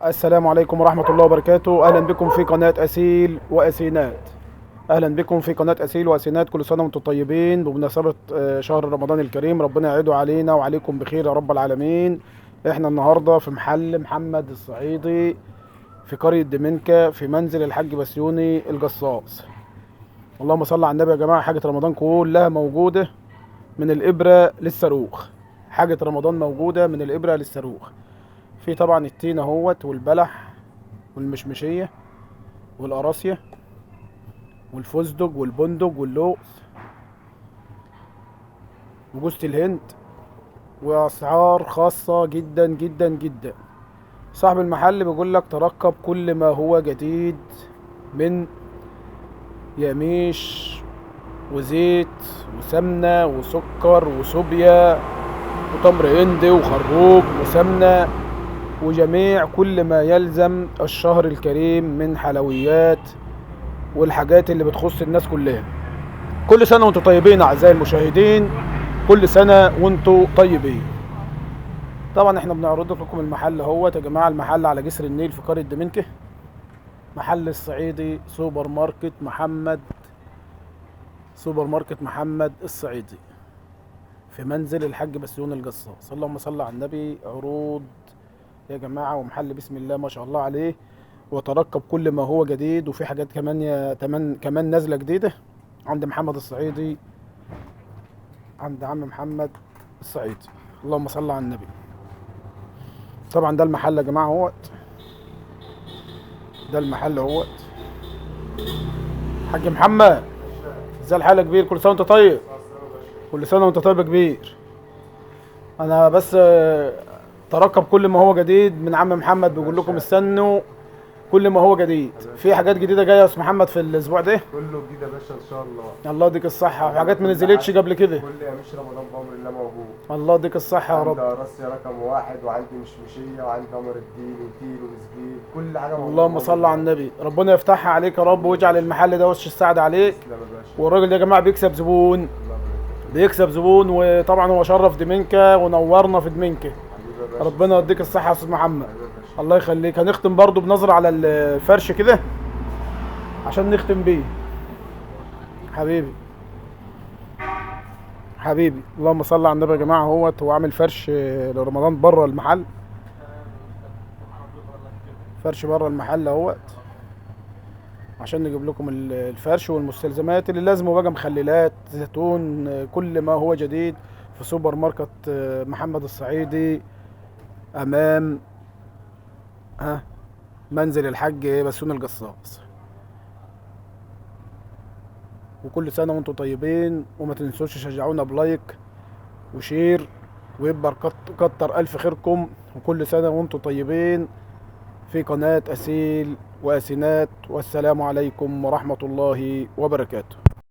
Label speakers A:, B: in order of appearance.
A: السلام عليكم ورحمة الله وبركاته. أهلا بكم في قناة أسيل وأسينات. أهلا بكم في قناة أسيل وأسينات. كل سنة وأنتم طيبين بمناسبة شهر رمضان الكريم. ربنا يعيده علينا وعليكم بخير يا رب العالمين. احنا النهاردة في محل محمد الصعيدي في قرية دمنكة في منزل الحاج بسيوني الجصاص. اللهم صل على النبي. يا جماعة حاجة رمضان كلها موجودة من الإبرة للصاروخ. حاجة رمضان موجودة من الإبرة للصاروخ. في طبعا التين اهوت والبلح والمشمشية والقراصية والفستق والبندق واللوز وجوزة الهند، واسعار خاصة جدا جدا جدا. صاحب المحل بيقول لك ترقب كل ما هو جديد من ياميش وزيت وسمنة وسكر وصوبيا وتمر هندي وخروب وسمنة وجميع كل ما يلزم الشهر الكريم من حلويات والحاجات اللي بتخص الناس كلها. كل سنة وانتم طيبين اعزائي المشاهدين، كل سنة وانتم طيبين. طبعا احنا بنعرض لكم المحل اهوت يا جماعة. المحل على جسر النيل في قرية دمنكة، محل الصعيدي سوبر ماركت محمد الصعيدي في منزل الحاج بسيوني الجصاص. اللهم صل على النبي. عروض يا جماعة ومحل بسم الله ما شاء الله عليه، وترقب كل ما هو جديد. وفي حاجات كمان نازلة جديدة عند محمد الصعيدي، عند عم محمد الصعيدي. اللهم صل على النبي. طبعا ده المحل يا جماعة اهوت، ده المحل اهوت. حاج محمد ازاي الحال يا كبير؟ كل سنة وانت طيب. كل سنة وانت طيب يا كبير. انا بس ترقب كل ما هو جديد من عم محمد. بيقول لكم استنوا كل ما هو جديد. في حاجات جديده جايه يا استاذ محمد في الاسبوع ده.
B: كله جديد يا باشا ان شاء الله.
A: الله يديك الصحه. في حاجات ما نزلتش قبل كده.
B: كل يا مش رمضان بامر الله موجود.
A: الله يديك الصحه يا رب.
B: عندي راسي رقم واحد، وعندي مشمشيه، وعندي قمر الدين وتيل وزبيب، كل حاجه موجوده.
A: اللهم صل على النبي. ربنا يفتحها عليك يا رب ويجعل المحل ده وش السعد عليك.
B: تسلم يا باشا.
A: والراجل ده يا جماعه بيكسب زبون، بيكسب زبون. وطبعا هو شرف دمنكة ونورنا في دمنكة.
B: حبيبي يا باشا.
A: ربنا يديك الصحه يا استاذ محمد.
B: حبيبي يا باشا.
A: الله يخليك. هنختم برضو بنظره على الفرش كده عشان نختم بيه. حبيبي حبيبي اللهم صل على النبي. يا جماعه هو عامل فرش لرمضان بره المحل، فرش بره المحل اهوت عشان نجيب لكم الفرش والمستلزمات اللي لازم. بقى مخللات زيتون، كل ما هو جديد في سوبر ماركت محمد الصعيدي امام منزل الحاج بسيوني الجصاص. وكل سنه وانتم طيبين. وما تنسوش تشجعونا بلايك وشير، ويبقى كتر الف خيركم. وكل سنه وانتم طيبين في قناه اسيل واسينات. والسلام عليكم ورحمه الله وبركاته.